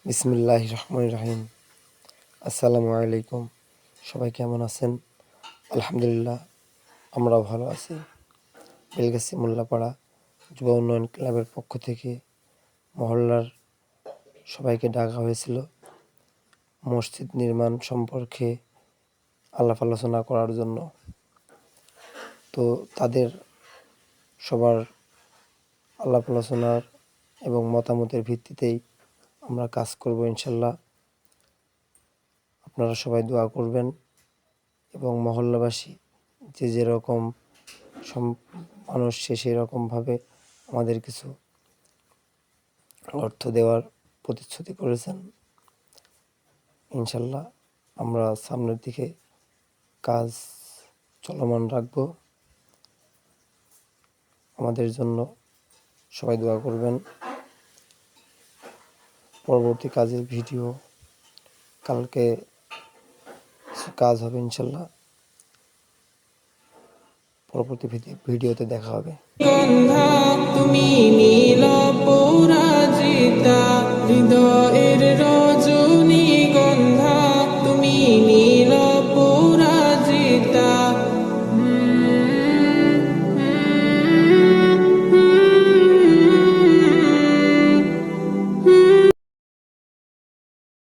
বিসমিল্লাহির রহমানির রহিম। আসসালামু আলাইকুম। সবাই কেমন আছেন? আলহামদুলিল্লাহ, আমরাও ভালো আছি। বেলগাছি মোল্লাপাড়া যুব উন্নয়ন ক্লাবের পক্ষ থেকে মহল্লার সবাইকে ডাকা হয়েছিল মসজিদ নির্মাণ সম্পর্কে আলাপ আলোচনা করার জন্য। তো তাদের সবার আলাপ আলোচনার এবং মতামতের ভিত্তিতেই আমরা কাজ করব ইনশাল্লাহ। আপনারা সবাই দোয়া করবেন এবং মহল্লাবাসী যে যেরকম মানুষ সেই রকমভাবে আমাদের কিছু অর্থ দেওয়ার প্রতিশ্রুতি করেছেন। ইনশাল্লাহ আমরা সামনের দিকে কাজ চলমান রাখব। আমাদের জন্য সবাই দোয়া করবেন। পরবর্তী কাজের ভিডিও কালকে কাজ হবে ইনশাল্লাহ। পরবর্তী ভিডিওতে দেখা হবে। তুমি নীল পরাজিতা।